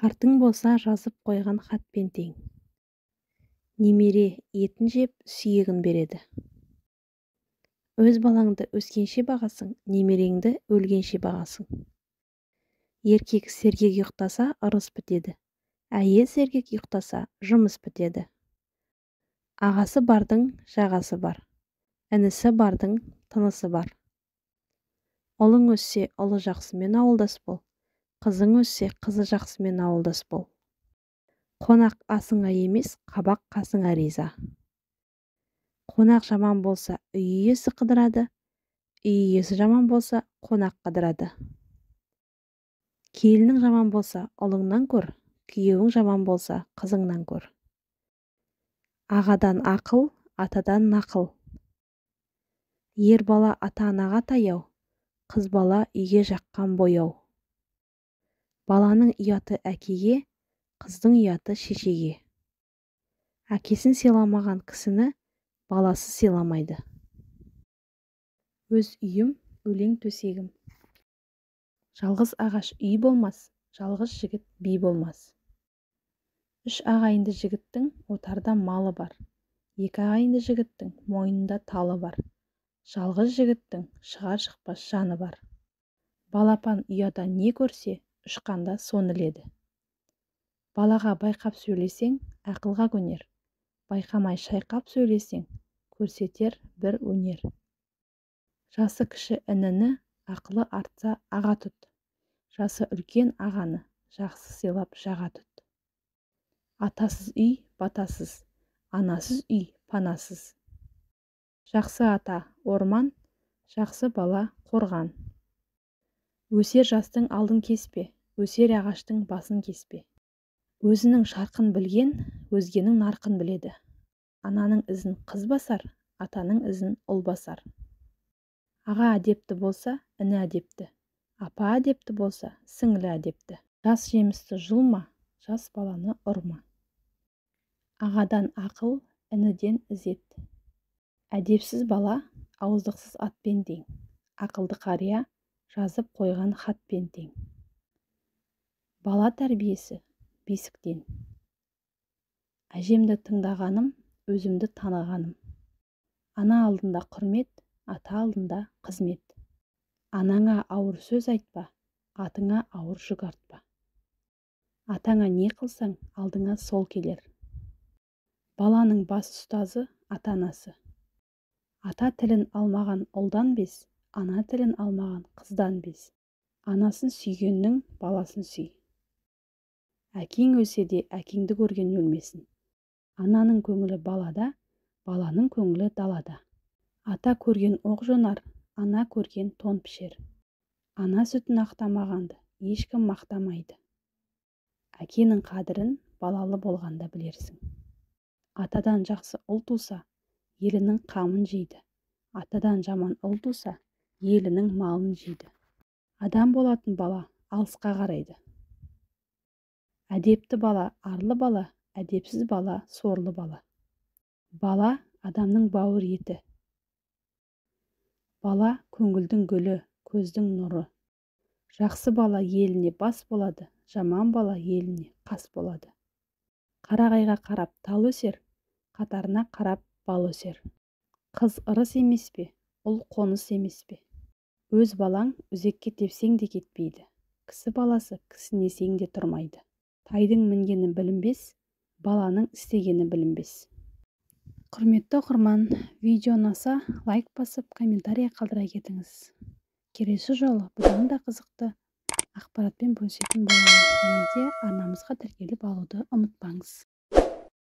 Қартың болса жазып қойған хатпен тең. Немере етін жеп сүйегін береді. Өз балаңды өскенше бағасың, немереңді өлгенше бағасың. Еркек сергек ұйықтаса, ырыс бітеді. Әйел сергек ұйықтаса, жұмыс бітеді. Ағасы бардың жағасы бар. Інісі бардың тынысы бар. Ұлың өссе, ұлы жақсымен ауылдас бол. Қызың өссе, қызы жақсымен ауылдас бол. Қонақ асыңа емес, қабақ қасыңа риза. Қонақ жаман болса, үй иесі қыдырады. Үй иесі жаман болса, қонақ қыдырады. Келінің жаман болса, ұлыңнан көр. Күйеуің жаман болса, қызыңнан көр. Ағадан ақыл, атадан нақыл. Ер бала ата-анаға таяу, қыз бала үйге жаққан бояу. Баланың ұяты әкеге, қыздың ұяты шешеге. Әкесін сыйламаған кісіні баласы сыйламайды. Өз үйім, өлең төсегім. Жалғыз ағаш үй болмас, жалғыз жігіт би болмас. Үш ағайынды жігіттің отарда малы бар. Екі ағайынды жігіттің мойнында талы бар. Жалғыз жігіттің шығар-шықпас жаны бар. Балапан ұяда не көрсе, ұшқанда соны іледі. Балаға байқап сөйлесең, ақылға көнер. Байқамай шайқап сөйлесең, көрсетер бір өнер. Жасы кіші ініні, ақылы артса аға тұт. Жасы үлкен ағаны, жақсы сыйлап жаға тұт. Атасыз үй батасыз, анасыз үй панасыз. Жақсы ата орман, жақсы бала қорған. Өсер жастың алдын кеспе, өсер ағаштың басын кеспе. Өзінің шарқын білген, өзгенің нарқын біледі. Ананың ізін қыз басар, атаның ізін ұл басар. Аға әдепті болса, іні әдепті. Апа әдепті болса, сіңлі әдепті. Жас жемісті жұлма, жас баланы ұрма. Ағадан ақыл, ініден ізет. Әдепсіз бала ауыздықсыз атпен тең. Ақылды қария жазып қойған хатпен тең. Бала тәрбиесі бесіктен. Әжемді тыңдағаным, өзімді танығаным. Ана алдында құрмет, ата алдында қызмет. Анаңа ауыр сөз айтпа, атыңа ауыр жүк артпа. Атаңа не қылсаң, алдыңа сол келер. Баланың бас ұстазы ата-анасы. Ата тілін алмаған ұлдан без, ана тілін алмаған қыздан без. Анасын сүйгеннің баласын сүй. Әкең өлсе де әкеңді көрген өлмесін. Ананың көңілі балада, баланың көңілі далада. Ата көрген оқ жонар, ана көрген тон пішер. Ана сүтін ақтамағанды ешкім мақтамайды. Әкенің қадірін балалы болғанда білерсің. Атадан жақсы ұл туса, елінің қамын жейді. Атадан жаман ұл туса, елінің малын жейді. Адам болатын бала алысқа қарайды. Әдепті бала арлы бала, әдепсіз бала сорлы бала. Бала адамның бауыр еті. Бала көңілдің гүлі, көздің нұры. Жақсы бала еліне бас болады, жаман бала еліне қас болады. Қарағайға қарап тал өсер, қатарына қарап бал өсер. Қыз ырыс емес пе, ұл қоныс емес пе? Өз балаң үзекке тепсең де кетпейді. Кісі баласы кісінесең де тұрмайды. Тайдың мінгені білінбес, баланың істегені білінбес. Құрметті оқырман, видео ұнаса, лайк басып, комментарий қалдыра кетіңіз. Келесі жолы бұдан да қызықты ақпаратпен бөлісетін боламыз. Және де арнамызға тіркеліп алуды ұмытпаңыз.